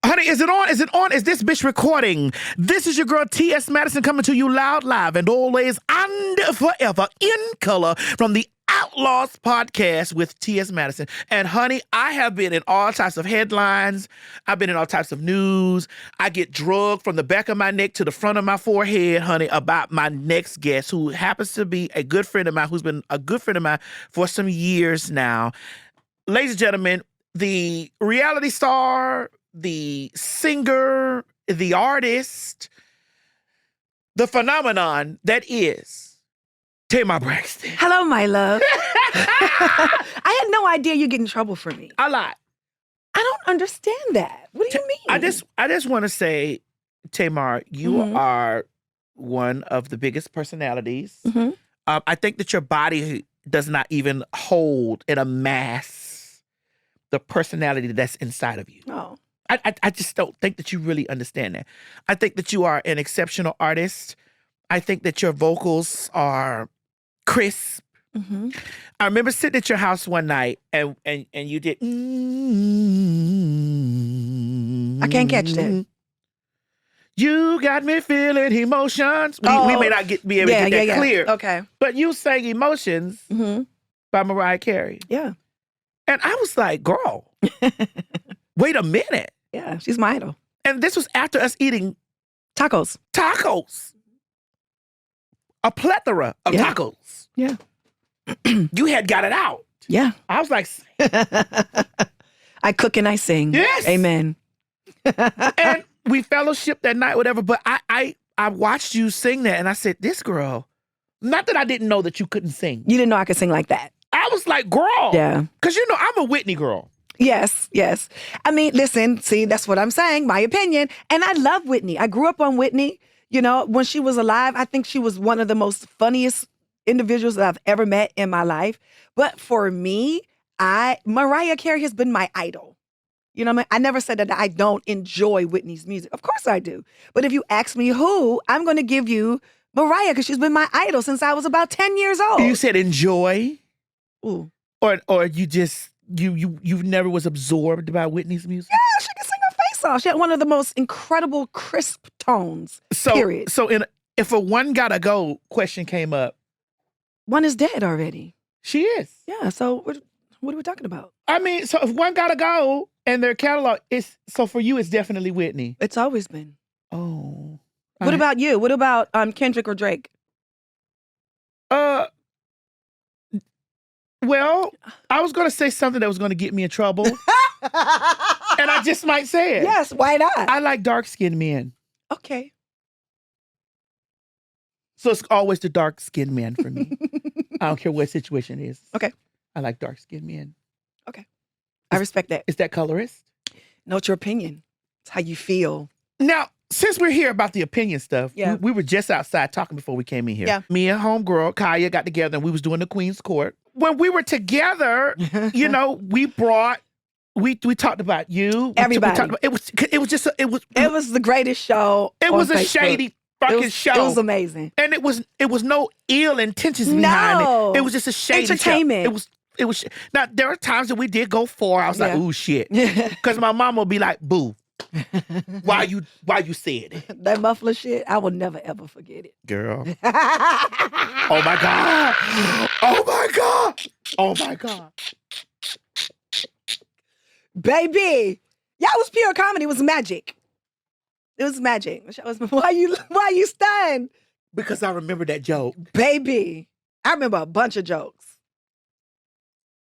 Honey, is it on? Is it on? Is this bitch recording? This is your girl T.S. Madison coming to you loud, live, and always and forever in color from the Outlaws podcast with T.S. Madison. And honey, I have been in all types of headlines. I've been in all types of news. I get drugged from the back of my neck to the front of my forehead, honey, about my next guest, who happens to be a good friend of mine, who's been a good friend of mine for some years now. Ladies and gentlemen, the reality star, the singer, the artist, the phenomenon that is Tamar Braxton. Hello, my love. I had no idea you'd get in trouble for me. A lot. I don't understand that. What do you mean? I just want to say, Tamar, you are one of the biggest personalities. I think that your body does not even hold and amass the personality that's inside of you. Oh. I just don't think that you really understand that. I think that you are an exceptional artist. I think that your vocals are crisp. I remember sitting at your house one night and you did. I can't catch that. You got me feeling emotions. We may not be able to get that clear. Okay. But you sang Emotions by Mariah Carey. Yeah. And I was like, girl, wait a minute. Yeah, she's my idol. And this was after us eating Tacos. A plethora of tacos. Yeah. You had got it out. Yeah. I was like, I cook and I sing. Yes. Amen. And we fellowshiped that night, whatever. But I watched you sing that and I said, this girl, not that I didn't know that you couldn't sing. You didn't know I could sing like that. I was like, girl. Yeah. Because you know, I'm a Whitney girl. Yes. I mean, listen, see, that's what I'm saying, my opinion. And I love Whitney. I grew up on Whitney. You know, when she was alive, I think she was one of the most funniest individuals that I've ever met in my life. But for me, Mariah Carey has been my idol. You know what I mean? I never said that I don't enjoy Whitney's music. Of course I do. But if you ask me who, I'm going to give you Mariah because she's been my idol since I was about 10 years old. You said enjoy? Ooh. Or you just, you never was absorbed by Whitney's music? Yeah, she can sing her face off. She had one of the most incredible crisp tones, period. So if a one gotta go question came up. One is dead already. She is. Yeah, so what are we talking about? I mean, so if one gotta go and their catalog is, so for you it's definitely Whitney. It's always been. Oh. What about you? What about Kendrick or Drake? Well, I was going to say something that was going to get me in trouble. And I just might say it. Yes, why not? I like dark-skinned men. Okay. So it's always the dark-skinned men for me. I don't care what situation it is. Okay. I like dark-skinned men. Okay. I respect that. Is that colorist? No, it's your opinion. It's how you feel. Now, since we're here about the opinion stuff, yeah. we were just outside talking before we came in here. Yeah. Me and homegirl, Kaya, got together and we was doing the Queen's Court. When we were together, you know, we talked about you. Everybody. It was the greatest show. It was a shady fucking show. It was amazing. And it was no ill intentions behind it. It was just a shady entertainment. Show. It was now there are times that we did go far. I was like, ooh shit. Because my mom would be like, boo. Why you said it? That muffler shit, I will never ever forget it. Girl. Oh my God. Oh my God. Oh my God. Baby. Yeah, it was pure comedy. It was magic. It was magic. Why you stunned? Because I remember that joke. Baby. I remember a bunch of jokes.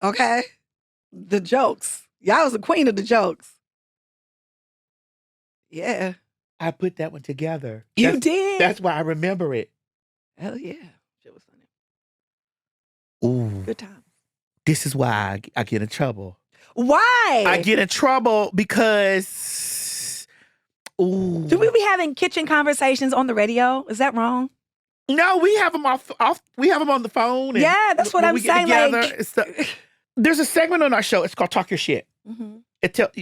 Okay? The jokes. Y'all was the queen of the jokes. Yeah. I put that one together. You did? That's why I remember it. Hell yeah. Shit was funny. Ooh. Good time. This is why I get in trouble. Why? I get in trouble because, ooh. Do we be having kitchen conversations on the radio? Is that wrong? No, we have them off. We have them on the phone. And yeah, that's what I'm saying. There's a segment on our show. It's called Talk Your Shit. Mm-hmm.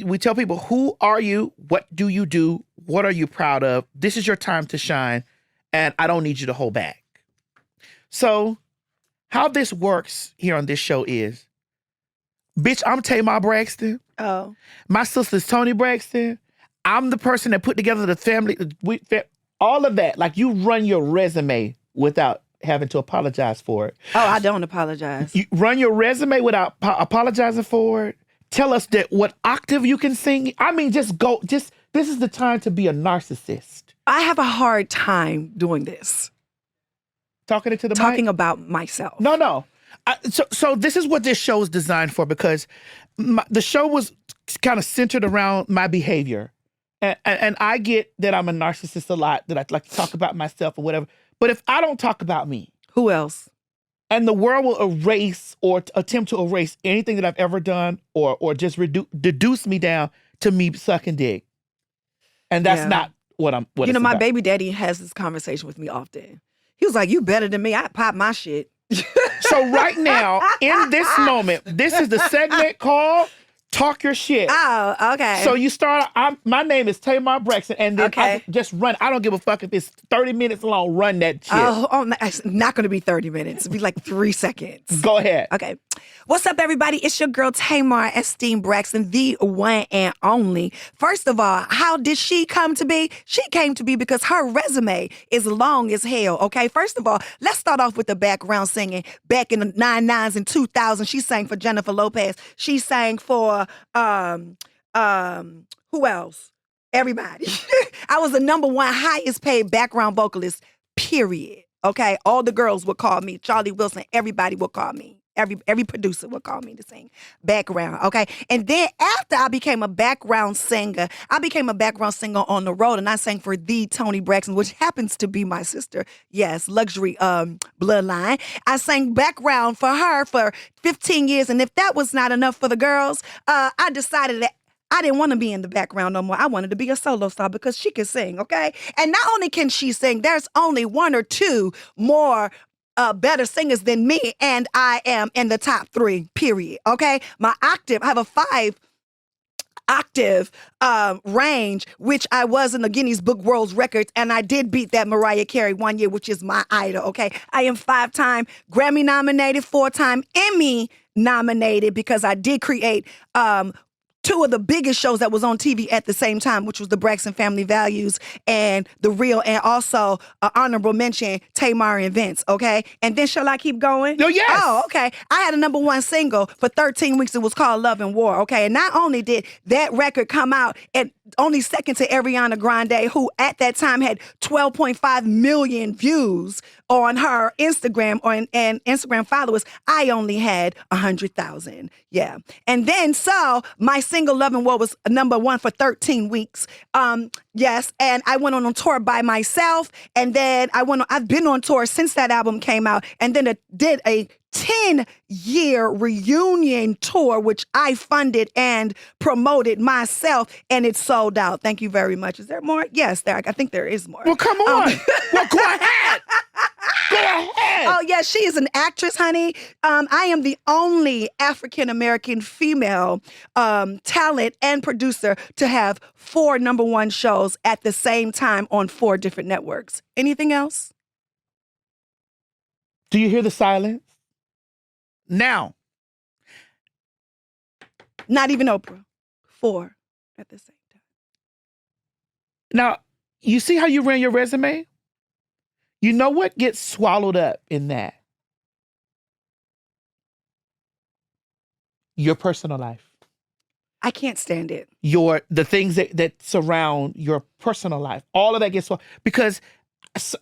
We tell people, who are you? What do you do? What are you proud of? This is your time to shine, and I don't need you to hold back. So how this works here on this show is, bitch, I'm Tamar Braxton. Oh. My sister's Toni Braxton. I'm the person that put together the family, all of that. Like, you run your resume without having to apologize for it. Oh, I don't apologize. You run your resume without apologizing for it. Tell us that what octave you can sing. I mean, this is the time to be a narcissist. I have a hard time doing this. Talking into the mic? Talking about myself. No. So this is what this show is designed for, because the show was kind of centered around my behavior. And I get that I'm a narcissist a lot, that I like to talk about myself or whatever. But if I don't talk about me. Who else? And the world will erase or attempt to erase anything that I've ever done or just deduce me down to me sucking dick. And that's not what I'm, what you know, it's my about. baby daddy has this conversation with me often. He was like, you better than me. I pop my shit. So right now, in this moment, this is the segment called Talk Your Shit. Oh, okay. So you start, my name is Tamar Braxton, and then Okay. I just run. I don't give a fuck if it's 30 minutes long, run that shit. Oh, it's not going to be 30 minutes. It'll be like 3 seconds. Go ahead. Okay. What's up, everybody? It's your girl, Tamar Esteem Braxton, the one and only. First of all, how did she come to be? She came to be because her resume is long as hell, okay? First of all, let's start off with the background singing. Back in the 99s and 2000, she sang for Jennifer Lopez. She sang for, who else? Everybody. I was the #1 highest paid background vocalist, period. Okay? All the girls would call me. Charlie Wilson, everybody would call me. Every producer would call me to sing background, okay? And then after I became a background singer, I became a background singer on the road, and I sang for the Toni Braxton, which happens to be my sister. Yes, luxury bloodline. I sang background for her for 15 years, and if that was not enough for the girls, I decided that I didn't want to be in the background no more. I wanted to be a solo star because she could sing, okay? And not only can she sing, there's only 1 or 2 more better singers than me, and I am in the top 3, period, okay? My octave, I have a 5-octave range, which I was in the Guinness Book World Records, and I did beat that Mariah Carey one year, which is my idol, okay? I am 5-time Grammy-nominated, 4-time Emmy-nominated, because I did create 2 of the biggest shows that was on TV at the same time, which was the Braxton Family Values and The Real, and also honorable mention, Tamar and Vince, okay? And then shall I keep going? No, yes. Oh, okay. I had a #1 single for 13 weeks. It was called Love and War, okay? And not only did that record come out at only second to Ariana Grande, who at that time had 12.5 million views on her Instagram and Instagram followers, I only had 100,000. Yeah. And then so my single Love and War was #1 for 13 weeks. Yes. And I went on tour by myself. And then I've been on tour since that album came out, and then did a 10-year reunion tour, which I funded and promoted myself, and it sold out. Thank you very much. Is there more? Yes, I think there is more. Well, come on. Well, go ahead. Go ahead. Oh, yeah, she is an actress, honey. I am the only African-American female talent and producer to have 4 #1 shows at the same time on 4 different networks. Anything else? Do you hear the silence? Now. Not even Oprah. 4 at the same time. Now, you see how you ran your resume? You know what gets swallowed up in that? Your personal life. I can't stand it. The things that surround your personal life. All of that gets swallowed. Because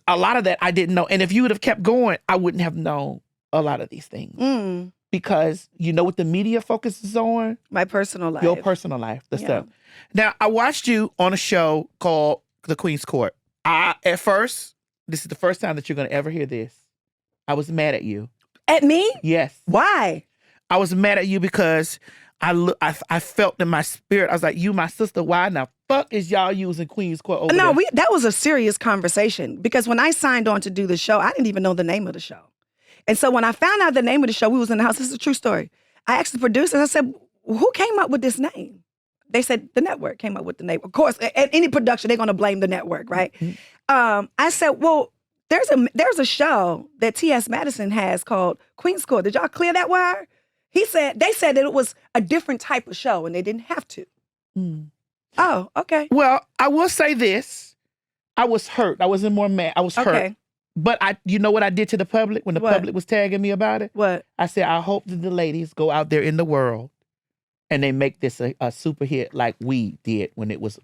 a lot of that I didn't know. And if you would have kept going, I wouldn't have known a lot of these things. Because you know what the media focuses on? My personal life. Your personal life, the stuff. Now, I watched you on a show called The Queen's Court. At first, this is the first time that you're going to ever hear this, I was mad at you. At me? Yes. Why? I was mad at you because I felt in my spirit, I was like, you, my sister, why in the fuck is y'all using Queen's Court over there? That was a serious conversation, because when I signed on to do the show, I didn't even know the name of the show. And so when I found out the name of the show, we was in the house. This is a true story. I asked the producers, I said, who came up with this name? They said the network came up with the name. Of course, at any production, they're going to blame the network, right? Mm-hmm. I said, well, there's a show that T.S. Madison has called Queen's Court. Did y'all clear that wire? They said that it was a different type of show, and they didn't have to. Mm. Oh, okay. Well, I will say this. I was hurt. I wasn't more mad. I was hurt. Okay. But you know what I did to the public when the What? public was tagging me about it? What? I said, I hope that the ladies go out there in the world and they make this a super hit like we did when it was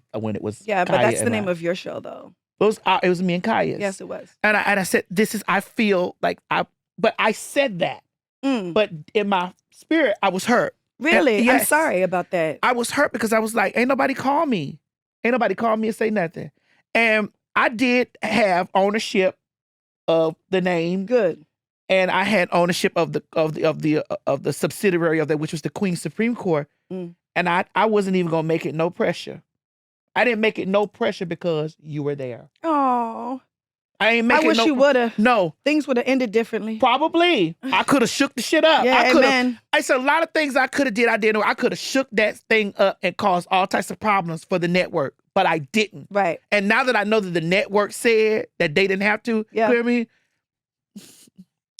Yeah, but Kaya that's the and name I. of your show, though. It was me and Kaya's. Yes, it was. And I said, I feel like but I said that. But in my spirit, I was hurt. Really? And, yes, I'm sorry about that. I was hurt because I was like, ain't nobody call me. Ain't nobody call me and say nothing. And I did have ownership of the name. Good. And I had ownership of the subsidiary of that, which was the Queen Supreme Court. And I wasn't even gonna make it no pressure. I didn't make it no pressure because you were there. Oh. I wish you would have. No. Things would have ended differently. Probably. I could have shook the shit up. Yeah, amen. I said a lot of things I could have did. I didn't. I could have shook that thing up and caused all types of problems for the network, but I didn't. Right. And now that I know that the network said that they didn't have to, you hear me?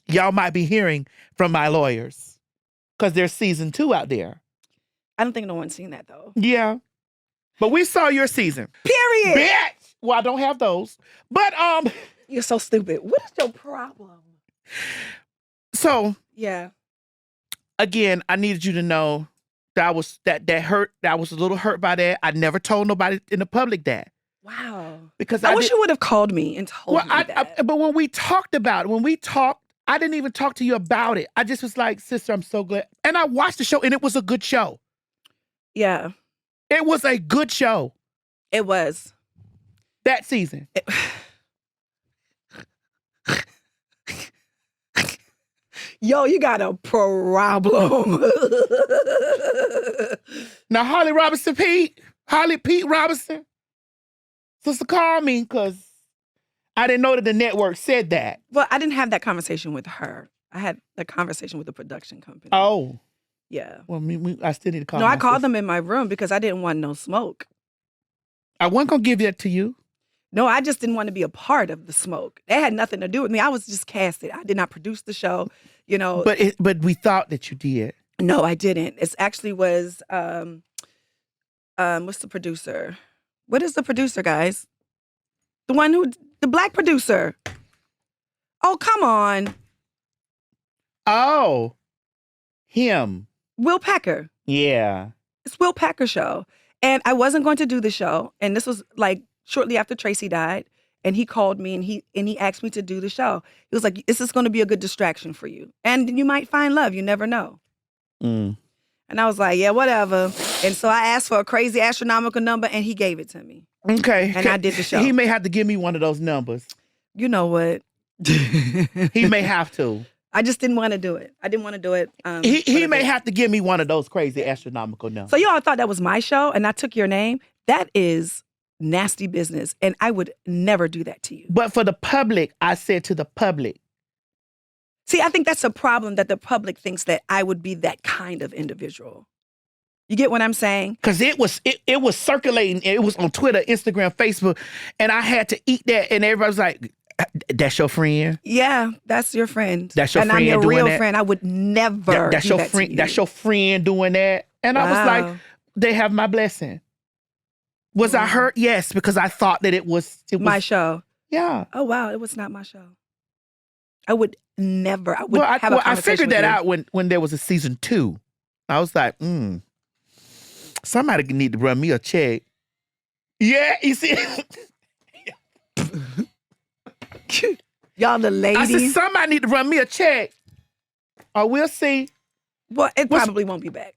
Y'all might be hearing from my lawyers because there's season 2 out there. I don't think no one's seen that, though. Yeah. But we saw your season. Period. Bitch! Well, I don't have those. But, You're so stupid. What is your problem? So. Yeah. Again, I needed you to know that I was that hurt. That I was a little hurt by that. I never told nobody in the public that. Wow. Because I wish you would have called me and told me that. But when we talked about it, I didn't even talk to you about it. I just was like, sister, I'm so glad. And I watched the show, and it was a good show. Yeah. It was a good show. It was. That season. Yo, you got a problem. Now, Holly Pete Robinson, sister, call me because I didn't know that the network said that. Well, I didn't have that conversation with her. I had a conversation with the production company. Oh. Yeah. Well, I still need to call No, I called them in my room because I didn't want no smoke. I wasn't going to give that to you. No, I just didn't want to be a part of the smoke. That had nothing to do with me. I was just casted. I did not produce the show, you know. But we thought that you did. No, I didn't. It actually was, what's the producer? What is the producer, guys? The black producer. Oh, come on. Oh, him. Will Packer. Yeah. It's Will Packer's show. And I wasn't going to do the show. And this was like shortly after Traci died. And he called me and he asked me to do the show. He was like, this is going to be a good distraction for you. And you might find love. You never know. And I was like, yeah, whatever. And so I asked for a crazy astronomical number and he gave it to me. Okay. And I did the show. He may have to give me one of those numbers. You know what? He may have to. I just didn't want to do it. I didn't want to do it. He may have to give me one of those crazy astronomical numbers. So y'all thought that was my show and I took your name? That is nasty business. And I would never do that to you. But for the public, I said to the public. See, I think that's a problem that the public thinks that I would be that kind of individual. You get what I'm saying? Because it was circulating. It was on Twitter, Instagram, Facebook. And I had to eat that. And everybody was like, that's your friend? Yeah, that's your friend. That's your and friend I'm your doing real that? friend. I would never That's do your that friend. to you. That's your friend doing that. And I was like, they have my blessing. Was I hurt? Yes, because I thought that it was my show. Yeah. Oh wow, it was not my show. I would never. I would have a conversation I figured with that you. out when there was a season 2. I was like, somebody need to run me a check. Yeah, you see. Y'all the ladies. I said, somebody need to run me a check. Or we'll see. Well, it probably won't be back.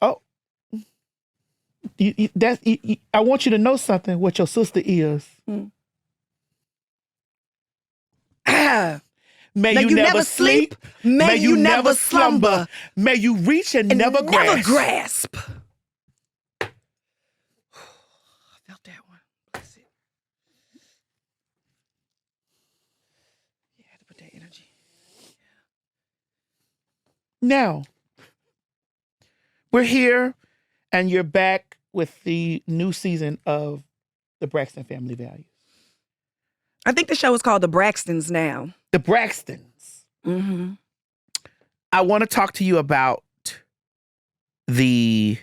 Oh. I want you to know something, what your sister is. May you never sleep. May you never slumber. May you reach and never grasp. Never grasp. I felt that one. That's it. Yeah, I had to put that energy. Now, we're here and you're back with the new season of the Braxton Family Values. I think the show is called The Braxtons now. The Braxtons. Mm-hmm. I want to talk to you about the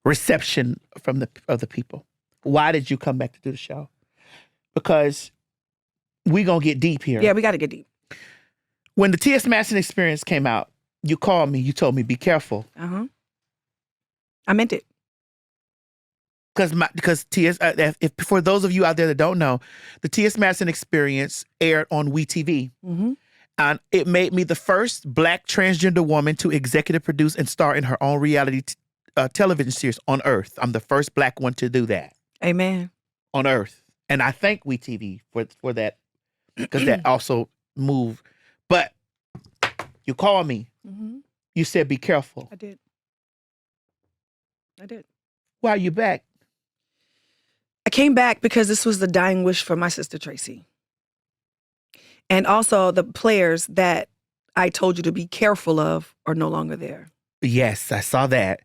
reception from the people. Why did you come back to do the show? Because we gonna get deep here. Yeah, we got to get deep. When the T.S. Madison experience came out, you called me. You told me, be careful. Uh-huh. I meant it. Because T.S. If for those of you out there that don't know, the T.S. Madison experience aired on WeTV. Mm-hmm. And it made me the first Black transgender woman to executive produce and star in her own reality television series on Earth. I'm the first Black one to do that. Amen. On Earth. And I thank WeTV for that, because that also moved. But you called me. Mm-hmm. You said, be careful. I did. Why are you back? I came back because this was the dying wish for my sister Traci. And also the players that I told you to be careful of are no longer there. Yes, I saw that.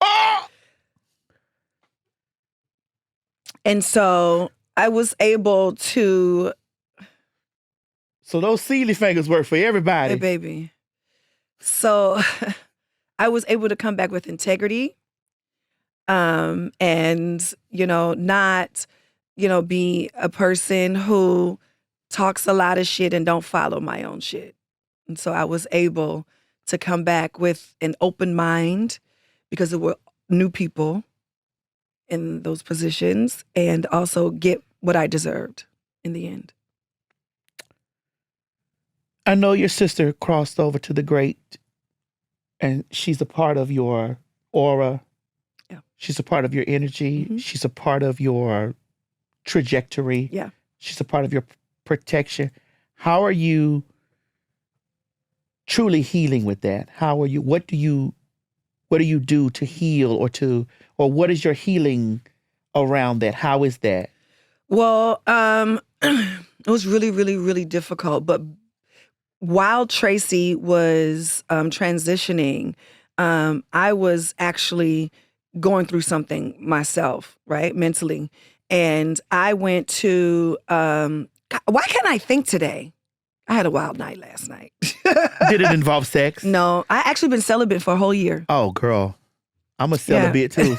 Oh! And so I was able to... So those Sealy fingers work for everybody. Hey, baby. So I was able to come back with integrity. And, not, be a person who talks a lot of shit and don't follow my own shit. And so I was able to come back with an open mind because there were new people in those positions, and also get what I deserved in the end. I know your sister crossed over to the great, and she's a part of your aura. Yeah. She's a part of your energy. Mm-hmm. She's a part of your trajectory. Yeah. She's a part of your protection. How are you truly healing with that? What do you do to heal, or what is your healing around that? How is that? Well, it was really, really, really difficult. But while Traci was transitioning, I was actually going through something myself, right, mentally. And I went to, why can't I think today? I had a wild night last night. Did it involve sex? No, I actually been celibate for a whole year. Oh, girl. I'm a celibate too.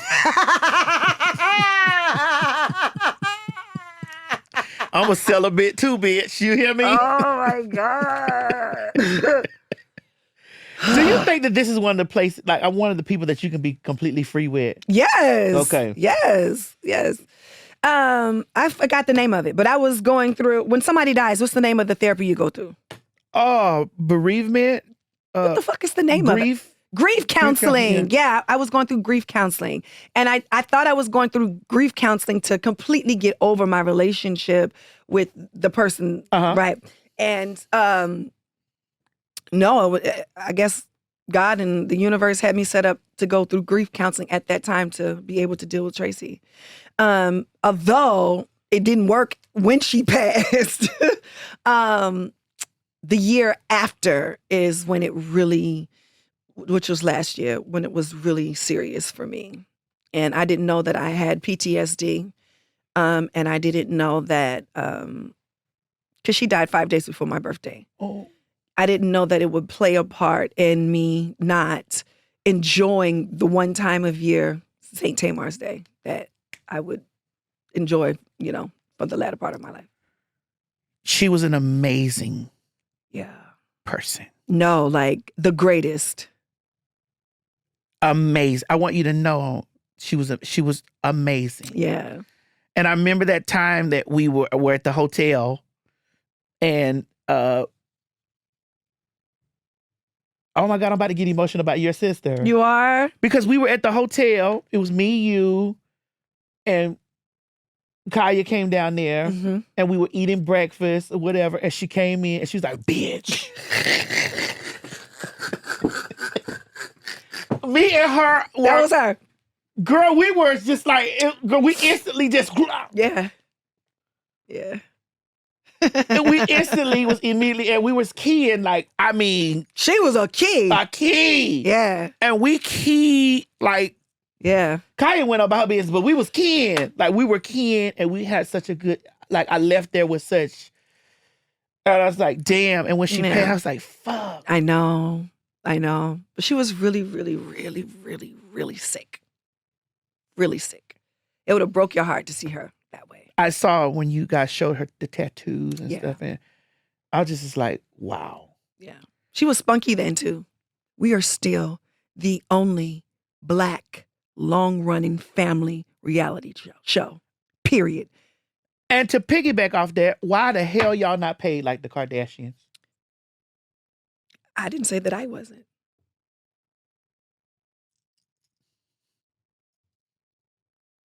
I'm a celibate too, bitch. You hear me? Oh my God. Do you think that this is one of the places, like, I'm one of the people that you can be completely free with? Yes. Okay. Yes. I forgot the name of it, but I was going through, when somebody dies, what's the name of the therapy you go through? Oh, bereavement? What the fuck is the name of it? Grief counseling. Yeah, I was going through grief counseling. And I thought I was going through grief counseling to completely get over my relationship with the person, right? And no, I guess God and the universe had me set up to go through grief counseling at that time to be able to deal with Traci. Although it didn't work when she passed, the year after is when it really, which was last year, when it was really serious for me. And I didn't know that I had PTSD. And I didn't know that, because she died 5 days before my birthday. Oh. I didn't know that it would play a part in me not enjoying the one time of year, St. Tamar's Day, that I would enjoy, for the latter part of my life. She was an amazing person. No, like the greatest. Amazing. I want you to know she was amazing. Yeah. And I remember that time that we were at the hotel, and oh my God, I'm about to get emotional about your sister. You are? Because we were at the hotel. It was me, you, and Kaya came down there, and we were eating breakfast or whatever, and she came in and she was like, bitch. Me and her that was her. Girl, we were just like, we instantly just Yeah. and we instantly was immediately, and we was keying, like, I mean. She was a key. A key. Yeah. And we keyed, like. Yeah. Kaya went about business, but we was keying. Like, we were keying, and we had such a good, like, I left there with such, and I was like, damn. And when she passed, I was like, fuck. I know. I know. But she was really, really, really, really, really sick. Really sick. It would have broke your heart to see her that way. I saw when you guys showed her the tattoos and Yeah. stuff, and I was just like, wow. Yeah. She was spunky then, too. We are still the only Black long-running family reality show. Period. And to piggyback off that, why the hell y'all not paid like the Kardashians? I didn't say that I wasn't.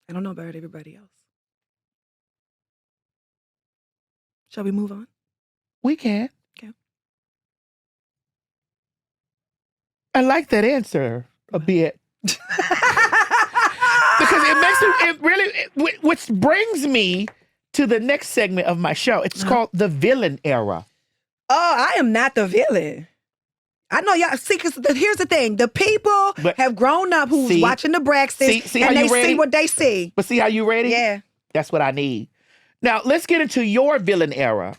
I don't know about everybody else. Shall we move on? We can. Okay. I like that answer a bit. Because it makes it really, which brings me to the next segment of my show. It's called The Villain Era. Oh, I am not the villain. I know y'all, see, because here's the thing. The people have grown up who's watching the Braxtons, and they see what they see. But see how you ready? Yeah. That's what I need. Now, let's get into your villain era.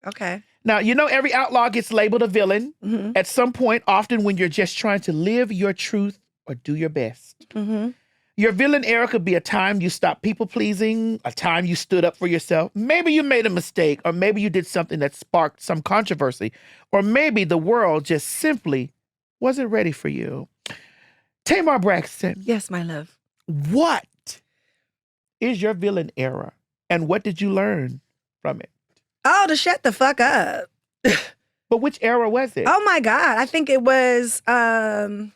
Okay. Now, you know every outlaw gets labeled a villain Mm-hmm. at some point, often when you're just trying to live your truth or do your best. Mm-hmm. Your villain era could be a time you stopped people-pleasing, a time you stood up for yourself. Maybe you made a mistake, or maybe you did something that sparked some controversy, or maybe the world just simply wasn't ready for you. Tamar Braxton. Yes, my love. What is your villain era, and what did you learn from it? Oh, to shut the fuck up. But which era was it? Oh my God. I think it was the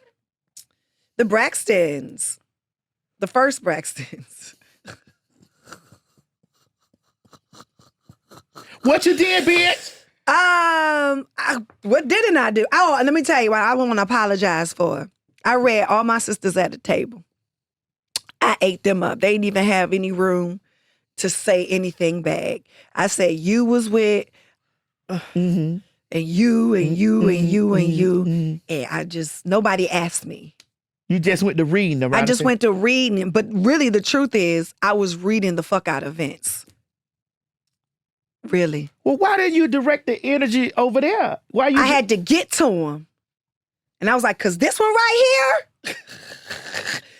Braxtons. The first Braxtons. What you did, bitch? What didn't I do? Oh, let me tell you what I want to apologize for. I read all my sisters at the table. I ate them up. They didn't even have any room to say anything back. I said, you was with, and you, and you, and you, and you. And I just, nobody asked me. You just went to reading them, right? I just went to reading, but really the truth is I was reading the fuck out of Vince. Really. Well, why didn't you direct the energy over there? Why you? I had to get to him. And I was like, cause this one right here,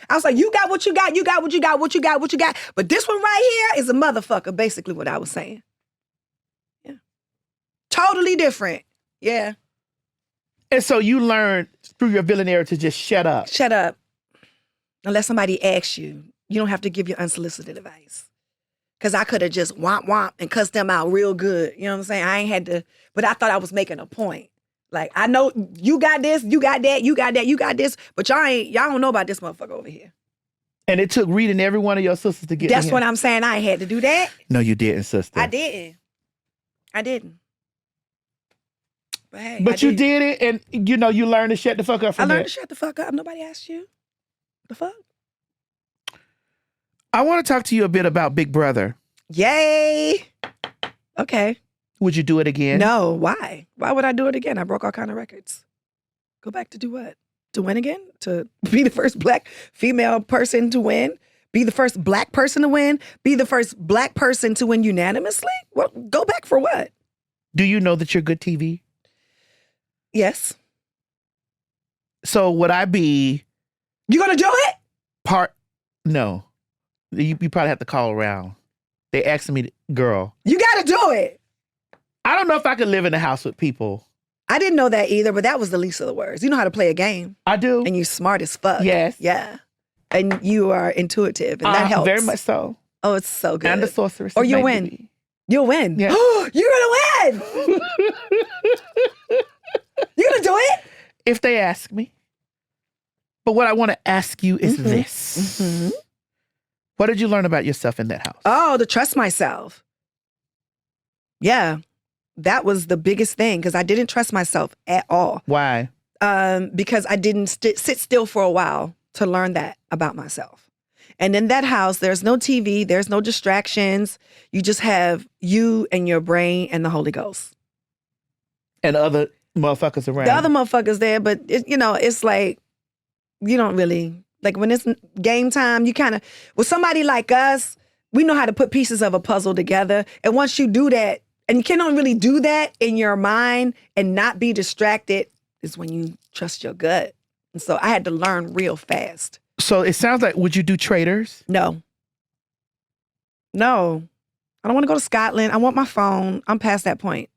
I was like, you got what you got, you got what you got, what you got, what you got. But this one right here is a motherfucker, basically what I was saying. Yeah. Totally different. Yeah. And so you learned through your villain era to just shut up. Shut up. Unless somebody asks you, you don't have to give your unsolicited advice. Because I could have just womp and cussed them out real good. You know what I'm saying? I ain't had to, but I thought I was making a point. Like, I know you got this, you got that, you got that, you got this, but y'all don't know about this motherfucker over here. And it took reading every one of your sisters to get That's to him. what I'm saying. I ain't had to do that. No, you didn't, sister. I didn't. But hey, But you did it, and you learned to shut the fuck up from I learned that. to shut the fuck up. Nobody asked you. The fuck? I want to talk to you a bit about Big Brother. Yay. Okay. Would you do it again? No. Why? Why would I do it again? I broke all kind of records. Go back to do what? To win again? To be the first Black female person to win? Be the first Black person to win? Be the first Black person to win unanimously? Well, go back for what? Do you know that you're good TV? Yes. So would I be You gonna do it? No. You probably have to call around. They asked me, girl. You gotta do it. I don't know if I could live in a house with people. I didn't know that either, but that was the least of the words. You know how to play a game. I do. And you smart as fuck. Yes. Yeah. And you are intuitive, and that helps. Very much so. Oh, it's so good. And the sorceress. Or you'll win. You'll win. Yeah. You're gonna win. You're gonna do it? If they ask me. But what I want to ask you is this. Mm-hmm. What did you learn about yourself in that house? Oh, to trust myself. Yeah. That was the biggest thing because I didn't trust myself at all. Why? Because I didn't sit still for a while to learn that about myself. And in that house, there's no TV, there's no distractions. You just have you and your brain and the Holy Ghost. And other motherfuckers around. The other motherfuckers there, but it's like, you don't really, like when it's game time, you kind of, with somebody like us, we know how to put pieces of a puzzle together. And once you do that, and you cannot really do that in your mind and not be distracted is when you trust your gut. And so I had to learn real fast. So it sounds like, would you do Traders? No. I don't want to go to Scotland. I want my phone. I'm past that point.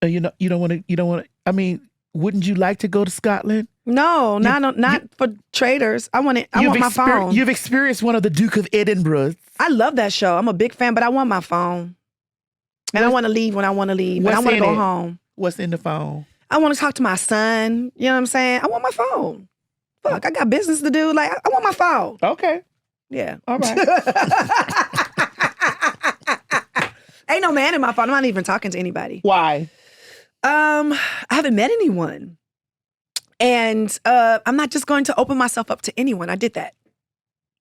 You don't want to, I mean, wouldn't you like to go to Scotland? No, not for Traders. I want my phone. You've experienced one of the Duke of Edinburgh's. I love that show. I'm a big fan, but I want my phone. And I want to leave when I want to leave. And I want to go home. What's in the phone? I want to talk to my son. You know what I'm saying? I want my phone. Fuck, I got business to do. Like, I want my phone. Okay. Yeah. All right. Ain't no man in my phone. I'm not even talking to anybody. Why? I haven't met anyone. And I'm not just going to open myself up to anyone. I did that.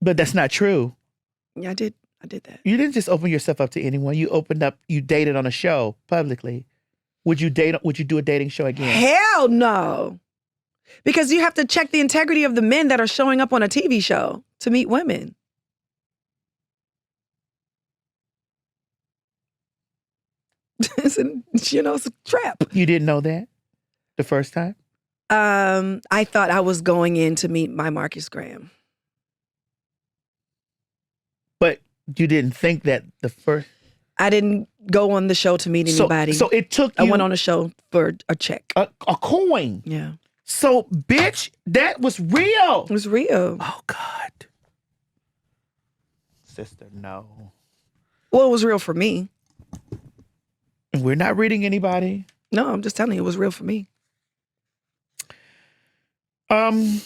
But that's not true. Yeah, I did that. You didn't just open yourself up to anyone. You dated on a show publicly. Would you do a dating show again? Hell no. Because you have to check the integrity of the men that are showing up on a TV show to meet women. It's a trap. You didn't know that the first time? I thought I was going in to meet my Marcus Graham. But you didn't think that the first... I didn't go on the show to meet anybody. So it took you... I went on a show for a check. A coin. Yeah. So, bitch, that was real. It was real. Oh, God. Sister, no. Well, it was real for me. We're not reading anybody. No, I'm just telling you, it was real for me. I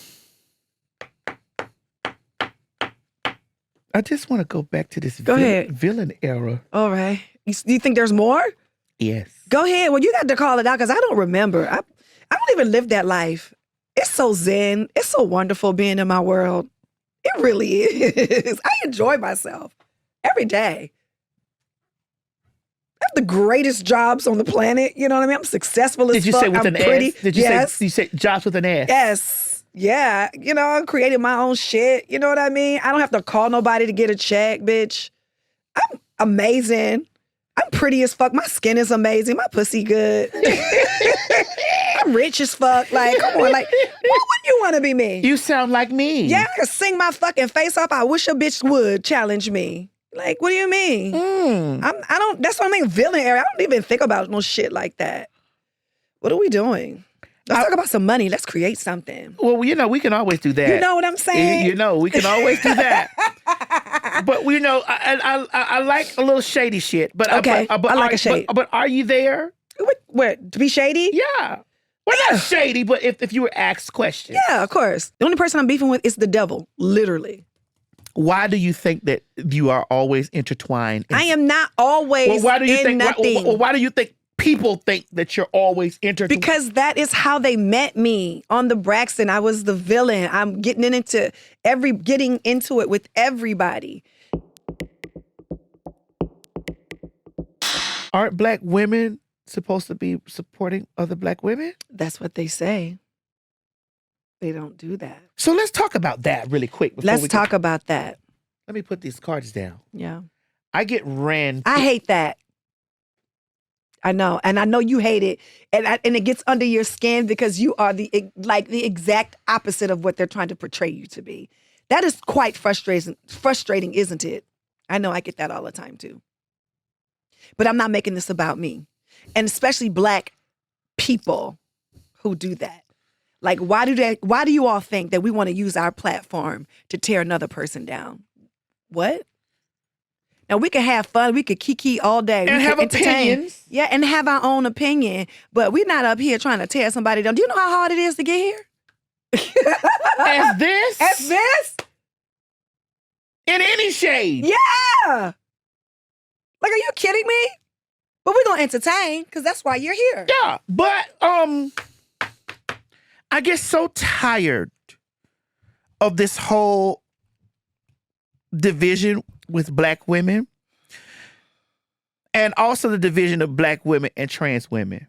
just want to go back to this villain era. All right. You think there's more? Yes. Go ahead. Well, you got to call it out because I don't remember. I don't even live that life. It's so zen. It's so wonderful being in my world. It really is. I enjoy myself every day. I have the greatest jobs on the planet. You know what I mean? I'm successful as fuck. Did you say with an pretty. ass? Did you say jobs with an ass? Yes. Yeah. You know, I created my own shit. You know what I mean? I don't have to call nobody to get a check, bitch. I'm amazing. I'm pretty as fuck. My skin is amazing. My pussy good. I'm rich as fuck. Like, come on. Like, why wouldn't you want to be me? You sound like me. Yeah, I could sing my fucking face off. I wish a bitch would challenge me. Like, what do you mean? I don't, that's what I mean, villain area. I don't even think about no shit like that. What are we doing? Let's talk about some money. Let's create something. Well, we can always do that. You know what I'm saying? We can always do that. But I like a little shady shit. But okay, I like a shade. But are you there? Where to be shady? Yeah. Well, not shady, but if you were asked questions. Yeah, of course. The only person I'm beefing with is the devil, literally. Why do you think that you are always intertwined? I am not always why do you think, nothing. Why do you think people think that you're always intertwined? Because that is how they met me on the Braxton. I was the villain. I'm getting into it with everybody. Aren't black women supposed to be supporting other black women? That's what they say. They don't do that. So let's talk about that really quick. Let's talk about that. Let me put these cards down. Yeah. I get ran. I hate that. I know. And I know you hate it. And it gets under your skin because you are the exact opposite of what they're trying to portray you to be. That is quite frustrating, isn't it? I know I get that all the time too. But I'm not making this about me. And especially black people who do that. Like, why do you all think that we want to use our platform to tear another person down? What? Now, we can have fun. We could kiki all day. And have opinions. Yeah, and have our own opinion. But we're not up here trying to tear somebody down. Do you know how hard it is to get here? As this? As this? In any shade. Yeah. Like, are you kidding me? But we're going to entertain because that's why you're here. Yeah, but I get so tired of this whole division with black women and also the division of black women and trans women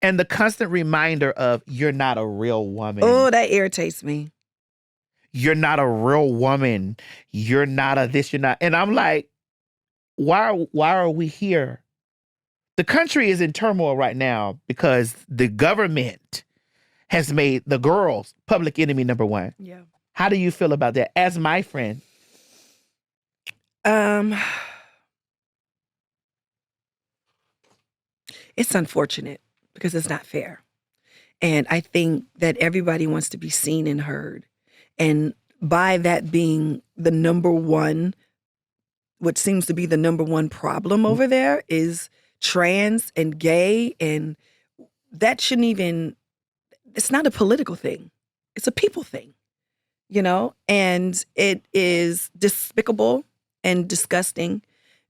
and the constant reminder of you're not a real woman. Oh, that irritates me. You're not a real woman. You're not a this, you're not. And I'm like, why are we here? the country is in turmoil right now because the government has made the girls public enemy number one. Yeah. How do you feel about that as my friend? It's unfortunate because it's not fair. And I think that everybody wants to be seen and heard. And by that being the number one, what seems to be the number one problem over there is trans and gay. And that shouldn't even, it's not a political thing. It's a people thing, you know? And it is despicable and disgusting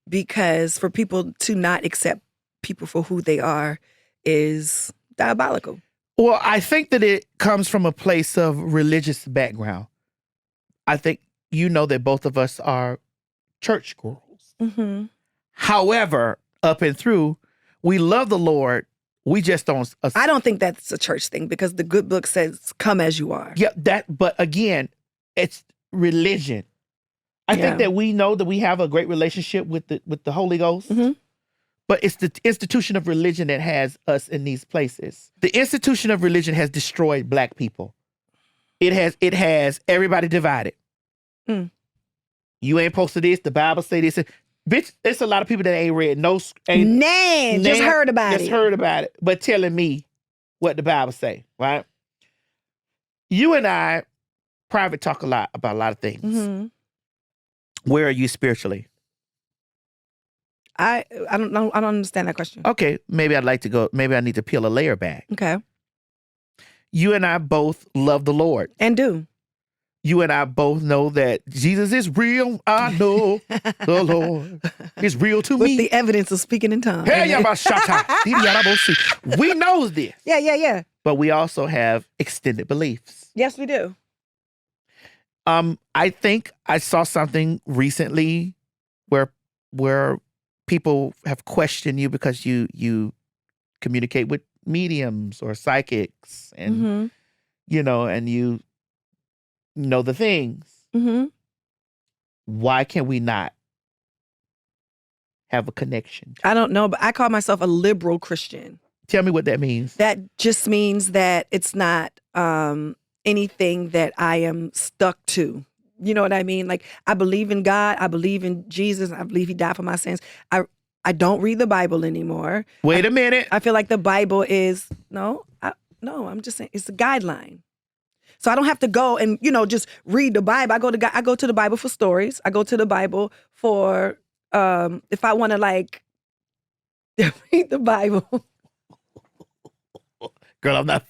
because for people to not accept people for who they are is diabolical. Well, I think that it comes from a place of religious background. I think you know that both of us are church girls. Mm-hmm. However, up and through, we love the Lord. We just don't. I don't think that's a church thing because the good book says, come as you are. Yeah, but again, it's religion. I think that we know that we have a great relationship with the Holy Ghost. Mm-hmm. But it's the institution of religion that has us in these places. The institution of religion has destroyed Black people. It has everybody divided. Mm. You ain't posted this. The Bible say this. Bitch, it's a lot of people that ain't read just heard about it, but telling me what the Bible say, right? You and I private talk a lot about a lot of things. Mm-hmm. Where are you spiritually? I don't know. I don't understand that question. Okay, maybe I'd like to go. Maybe I need to peel a layer back. Okay. You and I both love the Lord. And do. You and I both know that Jesus is real. I know the Lord is real to me. With the evidence of speaking in tongues. Hey, we know this. Yeah. But we also have extended beliefs. Yes, we do. I think I saw something recently where people have questioned you because you communicate with mediums or psychics and and you know the things. Mm-hmm. Why can we not have a connection? I don't know, but I call myself a liberal Christian. Tell me what that means. That just means that it's not anything that I am stuck to. You know what I mean? Like, I believe in God. I believe in Jesus. I believe he died for my sins. I don't read the Bible anymore. Wait a minute. I feel like the Bible is, I'm just saying, it's a guideline. So I don't have to go and, just read the Bible. I go to the Bible for stories. I go to the Bible for, if I want to read the Bible. Girl, I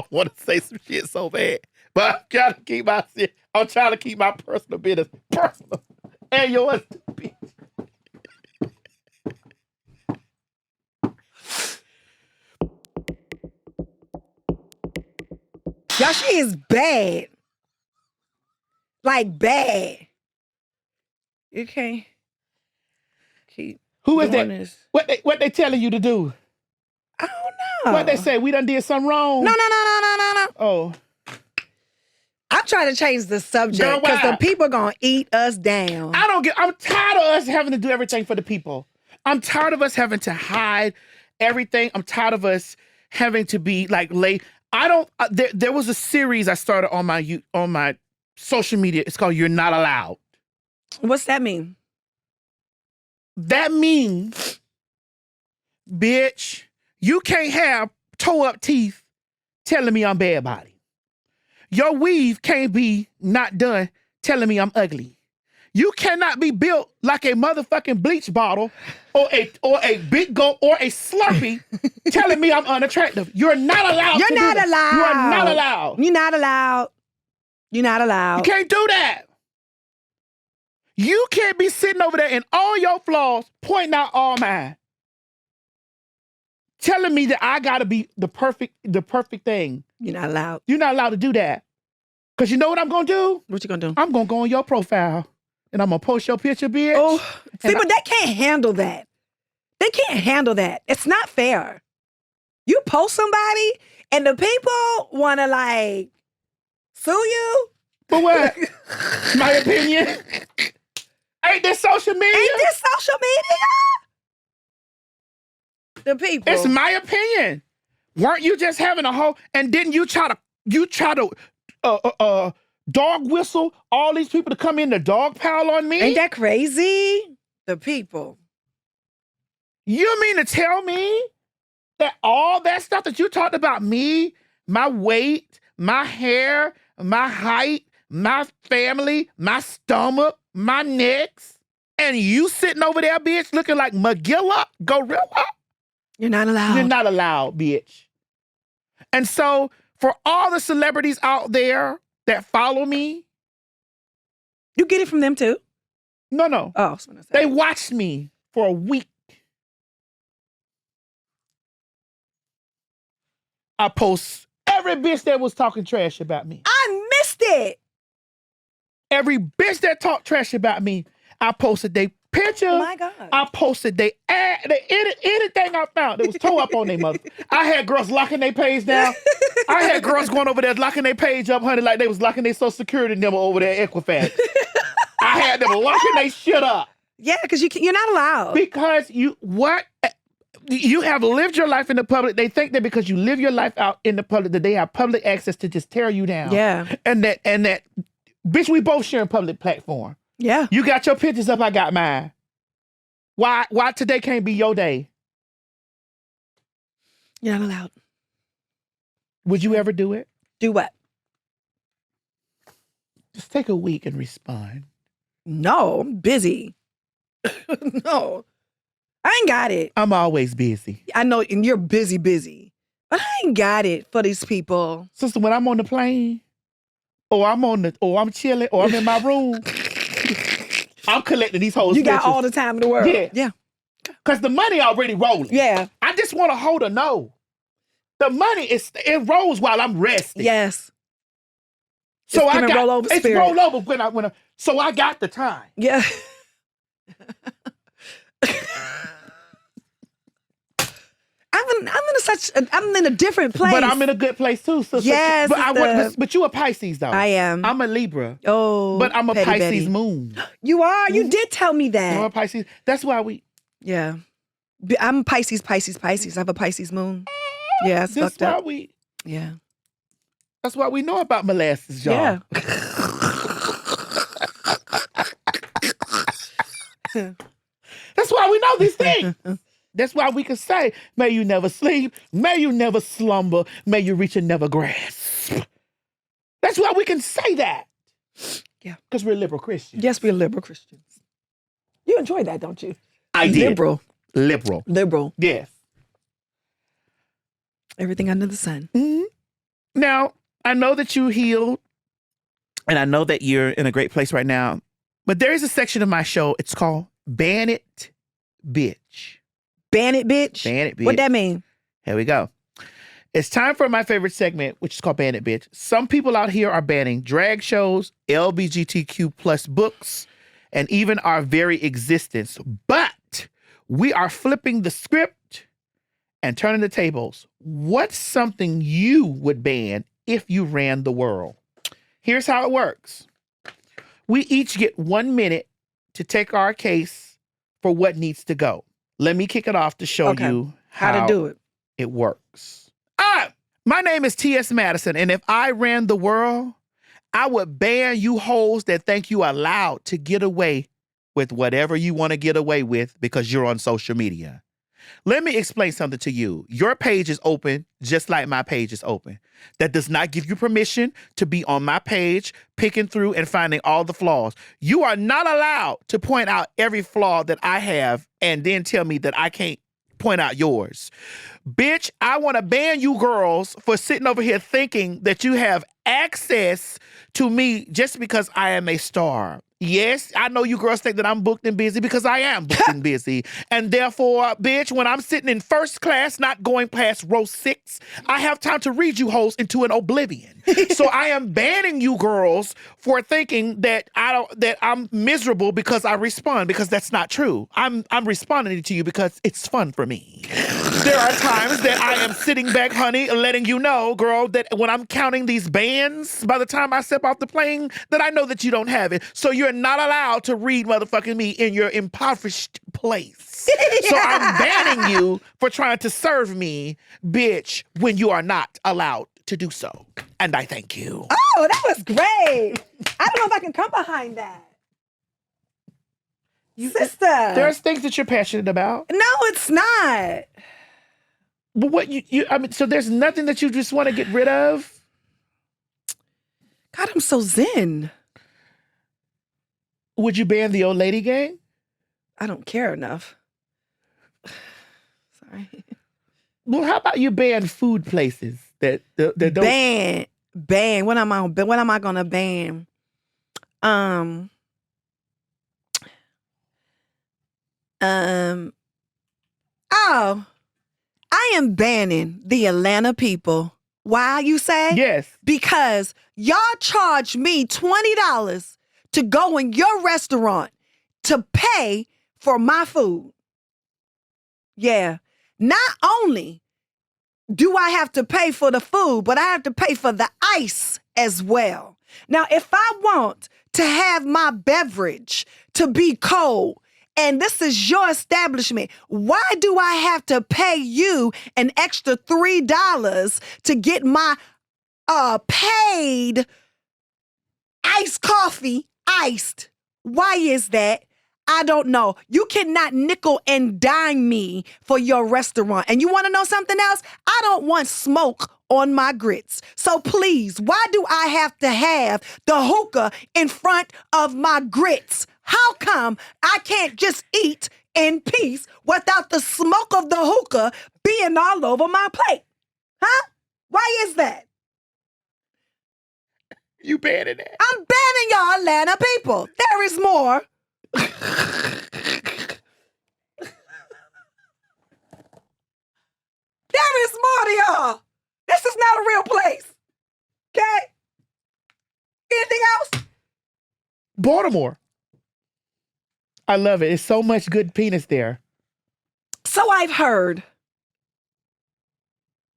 want to say some shit so bad. But I'm trying to keep my personal business personal. And yours to be. Y'all, she is bad. Like, bad. You can't keep. Who is that? This. What they telling you to do? I don't know. What they say? We done did something wrong? No. Oh. I'm trying to change the subject because the people are going to eat us down. I'm tired of us having to do everything for the people. I'm tired of us having to hide everything. I'm tired of us having to be late. There was a series I started on my social media. It's called You're Not Allowed. What's that mean? That means, bitch, you can't have toe up teeth telling me I'm bad body. Your weave can't be not done telling me I'm ugly. You cannot be built like a motherfucking bleach bottle or a big gulp or a Slurpee telling me I'm unattractive. You're not allowed. You're not allowed. You are not allowed. You're not allowed. You're not allowed. You can't do that. You can't be sitting over there in all your flaws, pointing out all mine. Telling me that I gotta be the perfect thing. You're not allowed. You're not allowed to do that. Because you know what I'm gonna do? What you gonna do? I'm gonna go on your profile and I'm gonna post your picture, bitch. Oh, see, but they can't handle that. They can't handle that. It's not fair. You post somebody and the people wanna sue you? For what? My opinion? Ain't this social media? The people. It's my opinion. Weren't you just having a whole, and didn't you try to dog whistle all these people to come in the dog pile on me? Ain't that crazy? The people. You mean to tell me that all that stuff that you talked about me, my weight, my hair, my height, my family, my stomach, my necks, and you sitting over there, bitch, looking like Magilla, gorilla? You're not allowed. You're not allowed, bitch. And so for all the celebrities out there that follow me. You get it from them too? No. Oh, I was gonna say. They watched me for a week. I post every bitch that was talking trash about me. I missed it. Every bitch that talked trash about me, I posted their picture. Oh my God. I posted they anything I found that was tore up on their mother. I had girls locking their page down. I had girls going over there locking their page up, honey, like they was locking their Social Security number over there at Equifax. I had them locking their shit up. Yeah, because you're not allowed. Because you have lived your life in the public. They think that because you live your life out in the public that they have public access to just tear you down. Yeah. And that bitch, we both share a public platform. Yeah. You got your pictures up, I got mine. Why today can't be your day? You're not allowed. Would you ever do it? Do what? Just take a week and respond. No, I'm busy. No. I ain't got it. I'm always busy. I know, and you're busy. But I ain't got it for these people. Sister, when I'm on the plane, or I'm chilling, or I'm in my room, I'm collecting these whole You got pictures. all the time in the world. Yeah. Because the money already rolling. Yeah. I just want to hold a no. The money, it rolls while I'm resting. Yes. So it's roll over it's spirit. roll over when I so I got the time. Yeah. I'm in a different place. But I'm in a good place too. So, yes. But you a Pisces though. I am. I'm a Libra. Oh. But I'm a Petty Pisces Betty. moon. You are? You did tell me that. I'm a Pisces. That's why we. Yeah. I'm Pisces. I have a Pisces moon. Yeah, it's That's fucked up. why we. Yeah. That's why we know about molasses, y'all. Yeah. That's why we know these things. That's why we can say, may you never sleep, may you never slumber, may you reach and never grasp. That's why we can say that. Yeah. Because we're liberal Christians. Yes, we're liberal Christians. You enjoy that, don't you? I did. Liberal. Yes. Everything under the sun. Mm-hmm. Now, I know that you healed, and I know that you're in a great place right now, but there is a section of my show, it's called Ban It, Bitch. Ban it, bitch? Ban It, Bitch. What that mean? Here we go. It's time for my favorite segment, which is called Ban It, Bitch. Some people out here are banning drag shows, LGBTQ plus books, and even our very existence. But we are flipping the script and turning the tables. What's something you would ban if you ran the world? Here's how it works. We each get 1 minute to take our case for what needs to go. Let me kick it off to show you how to do it. It works. My name is T.S. Madison, and if I ran the world, I would ban you hoes that think you are allowed to get away with whatever you want to get away with because you're on social media. Let me explain something to you. Your page is open just like my page is open. That does not give you permission to be on my page, picking through and finding all the flaws. You are not allowed to point out every flaw that I have and then tell me that I can't point out yours. Bitch, I want to ban you girls for sitting over here thinking that you have access to me just because I am a star. Yes, I know you girls think that I'm booked and busy because I am booked and busy. And therefore, bitch, when I'm sitting in first class, not going past row 6, I have time to read you hoes into an oblivion. So I am banning you girls for thinking that I'm miserable because I respond, because that's not true. I'm responding to you because it's fun for me. There are times that I am sitting back, honey, letting you know, girl, that when I'm counting these bands, by the time I step off the plane, that I know that you don't have it. So you're you're not allowed to read motherfucking me in your impoverished place. So I'm banning you for trying to serve me, bitch, when you are not allowed to do so. And I thank you. Oh, that was great. I don't know if I can come behind that. Sister. There's things that you're passionate about. No, it's not. But what I mean, so there's nothing that you just want to get rid of? God, I'm so zen. Would you ban the old lady gang? I don't care enough. Sorry. Well, how about you ban food places that don't ban? What am I gonna ban? Oh, I am banning the Atlanta people. Why, you say? Yes. Because y'all charge me $20 to go in your restaurant to pay for my food. Yeah. Not only do I have to pay for the food, but I have to pay for the ice as well. Now, if I want to have my beverage to be cold, and this is your establishment, why do I have to pay you an extra $3 to get my paid iced coffee iced? Why is that? I don't know. You cannot nickel and dime me for your restaurant. And you want to know something else? I don't want smoke on my grits. So please, why do I have to have the hookah in front of my grits? How come I can't just eat in peace without the smoke of the hookah being all over my plate? Huh? Why is that? You banning that? I'm banning y'all Atlanta people. There is more. There is more to y'all. This is not a real place. Okay? Anything else? Baltimore. I love it. It's so much good penis there. So I've heard.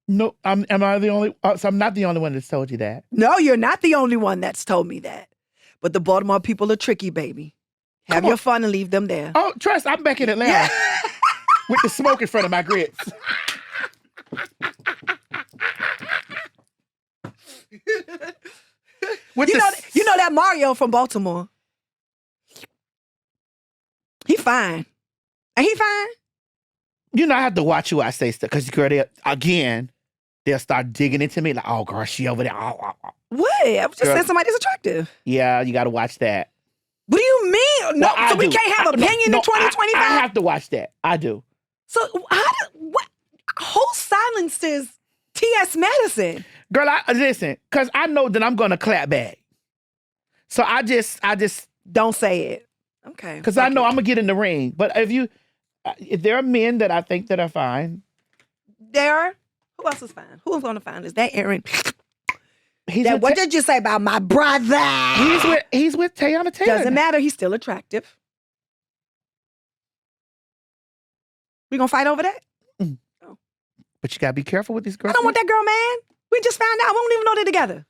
No, am I the only? So I'm not the only one that's told you that. No, you're not the only one that's told me that. But the Baltimore people are tricky, baby. Have your fun and leave them there. Oh, trust, I'm back in Atlanta with the smoke in front of my grits. You know that Mario from Baltimore. He fine. Ain't he fine? You know, I have to watch who I say stuff because, girl, they'll start digging into me like, oh, girl, she over there. What? I was just saying somebody's attractive. Yeah, you got to watch that. What do you mean? No, well, so we can't have opinion in 2025? I have to watch that. I do. So what? Who silences T.S. Madison? Girl, listen, because I know that I'm going to clap back. So I just don't say it. Okay. Because I know I'm going to get in the ring. But if there are men that I think that are fine. There are? Who else is fine? Who's going to find us? That Aaron. What did you say about my brother? He's with Tayana Taylor. Doesn't matter. He's still attractive. We gonna fight over that? Mm. Oh. But you gotta be careful with these girls. I don't want that girl, man. We just found out. We don't even know they're together.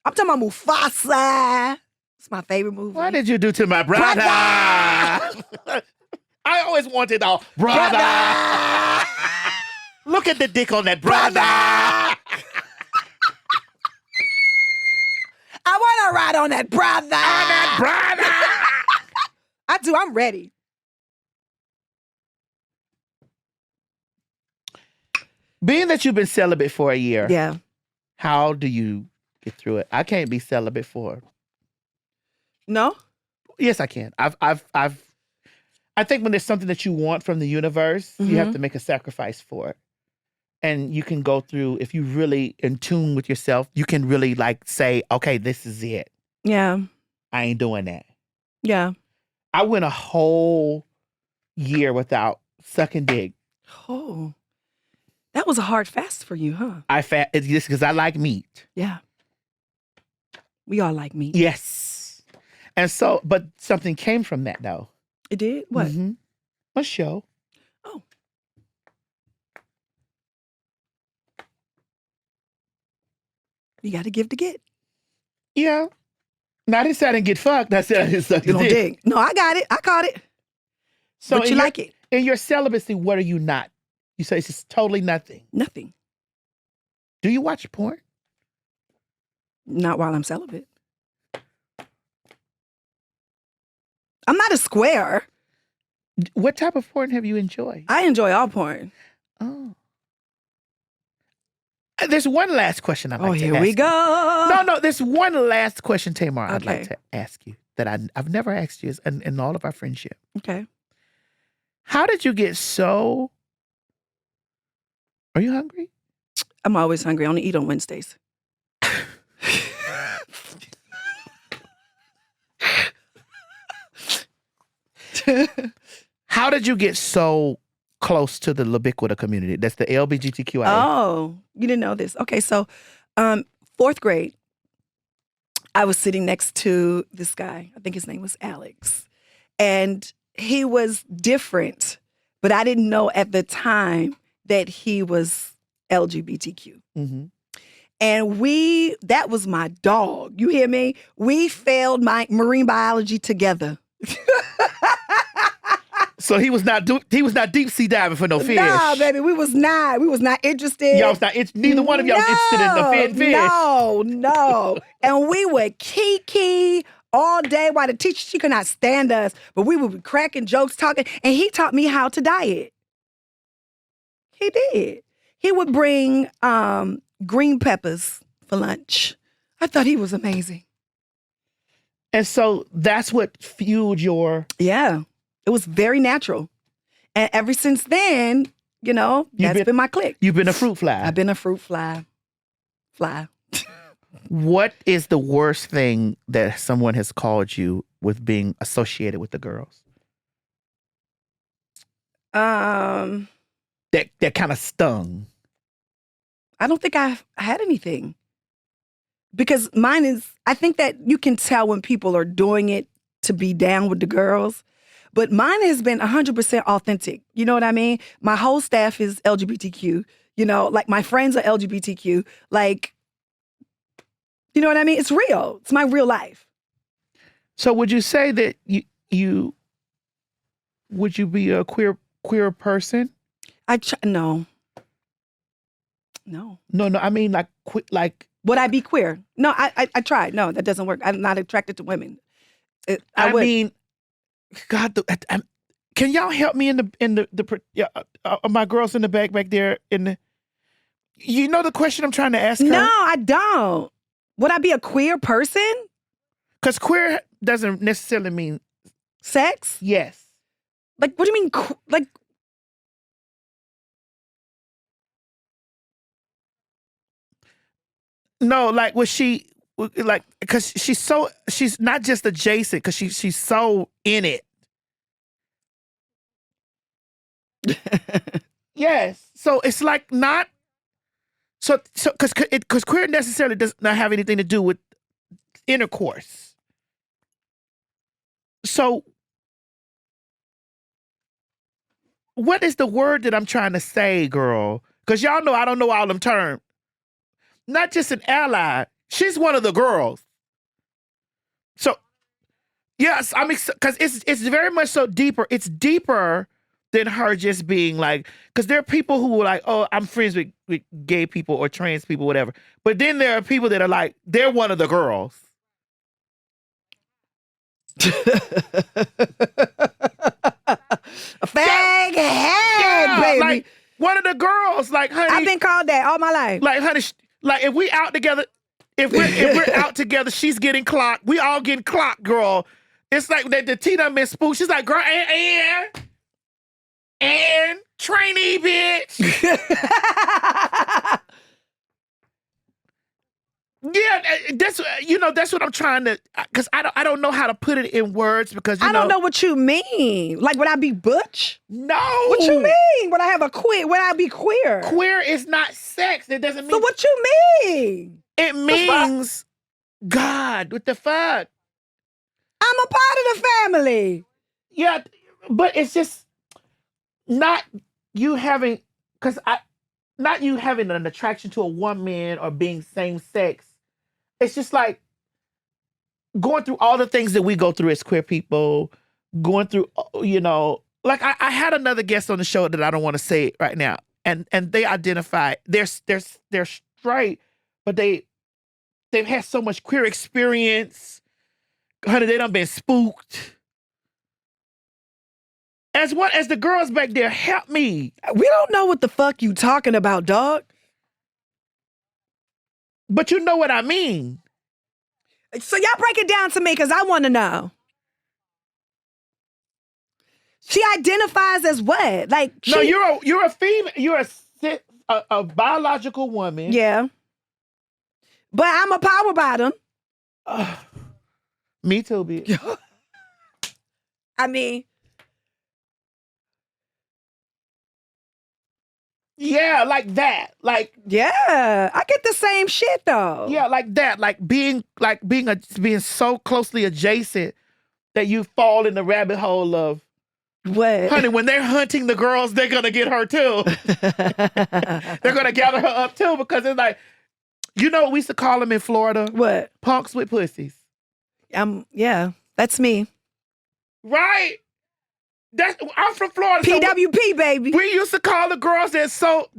I'm talking about Mufasa. It's my favorite movie. What did you do to my brother? I always wanted a brother. Look at the dick on that brother. I want to ride on that brother. On that brother. I do. I'm ready. Being that you've been celibate for a year. Yeah. How do you get through it? I can't be celibate for. No? Yes, I can. I think when there's something that you want from the universe, you have to make a sacrifice for it. And you can go through, if you're really in tune with yourself, you can really say, okay, this is it. Yeah. I ain't doing that. Yeah. I went a whole year without sucking dick. Oh. That was a hard fast for you, huh? It's just because I like meat. Yeah. We all like meat. Yes. And so, but something came from that though. It did? What? Mm-hmm. A show. Oh. You got to give to get. Yeah. Now, I didn't say I didn't get fucked. I said I didn't suck You don't dick. dig. No, I got it. I caught it. So But you like it. In your celibacy, what are you not? You say it's just totally nothing. Nothing. Do you watch porn? Not while I'm celibate. I'm not a square. What type of porn have you enjoyed? I enjoy all porn. Oh. There's one last question I'd like to ask. Here we go. No, there's one last question, Tamar, I'd like Okay. to ask you that I've never asked you in all of our friendship. Okay. How did you get so... Are you hungry? I'm always hungry. I only eat on Wednesdays. How did you get so close to the Libiquita community? That's the LGBTQI. Oh, you didn't know this. Okay, so 4th grade, I was sitting next to this guy. I think his name was Alex. And he was different, but I didn't know at the time that he was LGBTQ. Mm-hmm. And that was my dog. You hear me? We failed my marine biology together. So he was not deep sea diving for no fish. No, baby, we was not interested. Y'all was not neither one of y'all was interested in the fish. No. And we would kiki all day while the teacher, she could not stand us, but we would be cracking jokes, talking, and he taught me how to diet. He did. He would bring green peppers for lunch. I thought he was amazing. And so that's what fueled your... Yeah. It was very natural. And ever since then, that's been my clique. You've been a fruit fly. I've been a fruit fly. What is the worst thing that someone has called you with being associated with the girls? That kind of stung. I don't think I've had anything. Because mine is, I think that you can tell when people are doing it to be down with the girls. But mine has been 100% authentic. You know what I mean? My whole staff is LGBTQ. Like my friends are LGBTQ. Like, you know what I mean? It's real. It's my real life. So would you say that would you be a queer person? No. No. I mean like would I be queer? No, I tried. No, that doesn't work. I'm not attracted to women. I mean, God, can y'all help me in the my girls in the back there in the... You know the question I'm trying to ask her? No, I don't. Would I be a queer person? Because queer doesn't necessarily mean sex. Yes. Like, what do you mean? Like, no, like was she like, because she's not just adjacent, because she's so in it. Yes. So it's like not so because queer necessarily does not have anything to do with intercourse. So what is the word that I'm trying to say, girl? Because y'all know I don't know all them terms. Not just an ally. She's one of the girls. So, yes, I mean, because it's very much so deeper. It's deeper than her just being like, because there are people who are like, oh, I'm friends with gay people or trans people, whatever. But then there are people that are like, they're one of the girls. A fag head, baby. Like, one of the girls, like, honey. I've been called that all my life. Like, honey, like, if we out together, if we're out together, she's getting clocked. We all getting clocked, girl. It's like the Tina Miss Spook. She's like, girl, and trainee, bitch. Yeah, that's what I'm trying to, because I don't know how to put it in words, because I don't know what you mean. Like, would I be butch? No. What you mean? Would I be queer? Queer is not sex. It doesn't mean. So what you mean? It means God. What the fuck? I'm a part of the family. Yeah, but it's just not you having, not you having an attraction to a woman or being same sex. It's just like going through all the things that we go through as queer people, going through, like I had another guest on the show that I don't want to say right now, and they identify they're straight, but they've had so much queer experience. Honey, they done been spooked. As the girls back there, help me. We don't know what the fuck you talking about, dog. But you know what I mean. So y'all break it down to me because I want to know. She identifies as what? Like no, you're a female. You're a biological woman. Yeah. But I'm a power bottom. Me too, bitch. I mean. Yeah, like that. Like yeah, I get the same shit though. Yeah, like that. Like being so closely adjacent that you fall in the rabbit hole of what? Honey, when they're hunting the girls, they're gonna get her too. They're gonna gather her up too because it's like, you know what we used to call them in Florida? What? Punks with pussies. Yeah, that's me. Right? I'm from Florida. PWP, so baby. We used to call the girls that's so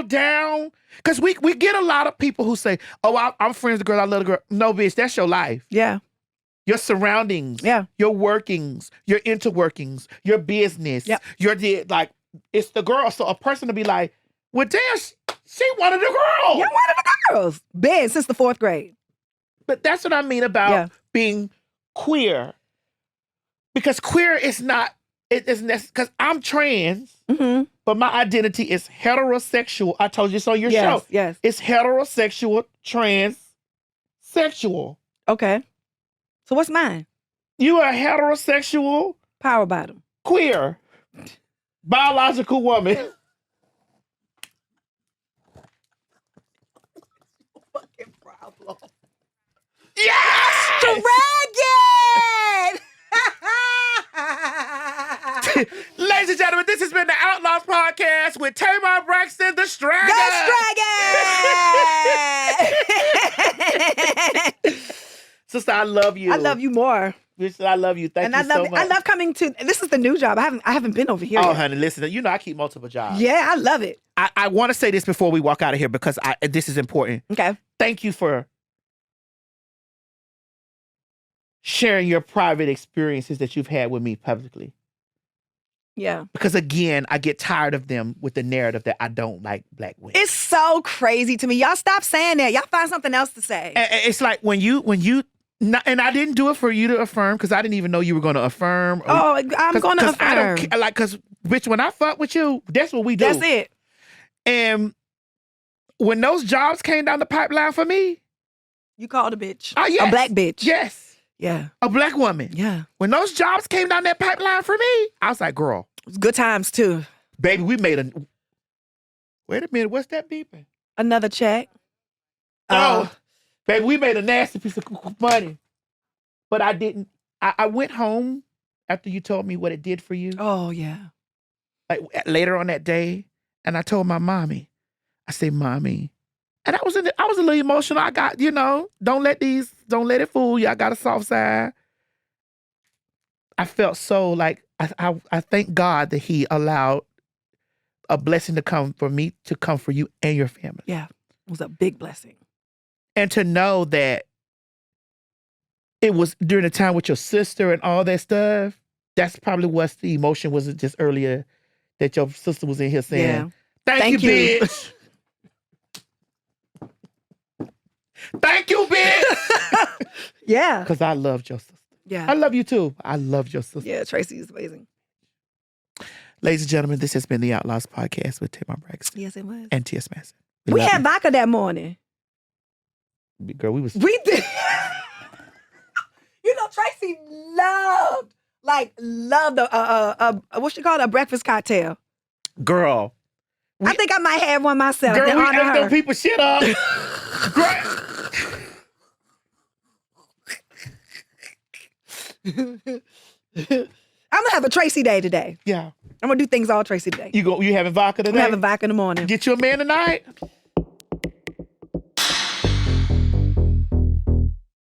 down. Because we get a lot of people who say, oh, I'm friends with the girl, I love the girl. No, bitch, that's your life. Yeah. Your surroundings. Yeah. Your workings. Your interworkings. Your business. Yep. Like, it's the girl. So a person to be like, well, damn, she one of the girls. You're one of the girls. Been since the 4th grade. But that's what I mean about being queer. Because queer is not, it's because I'm trans, but my identity is heterosexual. I told you this on your show. Yes. It's heterosexual, transsexual. Okay. So what's mine? You are a heterosexual, power bottom, queer, biological woman. Fucking problem. Yes! Dragon! Ladies and gentlemen, this has been the Outlaws podcast with Tamar Braxton, the Stragon. Sister, I love you. I love you more. Sister, I love you. Thank you so much. I love coming to. This is the new job. I haven't been over here. Oh, yet. honey, listen. You know I keep multiple jobs. Yeah, I love it. I want to say this before we walk out of here because this is important. Okay. Thank you for sharing your private experiences that you've had with me publicly. Yeah. Because again, I get tired of them with the narrative that I don't like black women. It's so crazy to me. Y'all stop saying that. Y'all find something else to say. And it's like when you, and I didn't do it for you to affirm because I didn't even know you were going to affirm. I'm going to affirm. I don't care, because bitch, when I fuck with you, that's what we do. That's it. And when those jobs came down the pipeline for me. You called a bitch. Yes. A black bitch. Yes. Yeah. A black woman. Yeah. When those jobs came down that pipeline for me, I was like, girl. It was good times too. Baby, we made a. Wait a minute, what's that beeping? Another check. Oh, baby, we made a nasty piece of money. But I didn't. I went home after you told me what it did for you. Oh, yeah. Like later on that day, and I told my mommy, I said, Mommy. And I was a little emotional. I got, don't let it fool you. I got a soft side. I felt so like, I thank God that he allowed a blessing to come for me, to come for you and your family. Yeah, it was a big blessing. And to know that it was during the time with your sister and all that stuff, that's probably what the emotion was just earlier, that your sister was in here saying, Thank you, bitch. Thank you, bitch. Yeah. Because I loved your sister. Yeah. I love you too. I loved your sister. Yeah, Traci is amazing. Ladies and gentlemen, this has been the Outlaws podcast with Tamar Braxton. Yes, it was. And T.S. Madison. We had vodka that morning. Girl, we did. Traci loved what she called a breakfast cocktail. Girl. I think I might have one myself. Girl, we ate them people shit up. I'm gonna have a Traci day today. Yeah. I'm gonna do things all Traci today. You having vodka today? I'm having vodka in the morning. Get you a man tonight?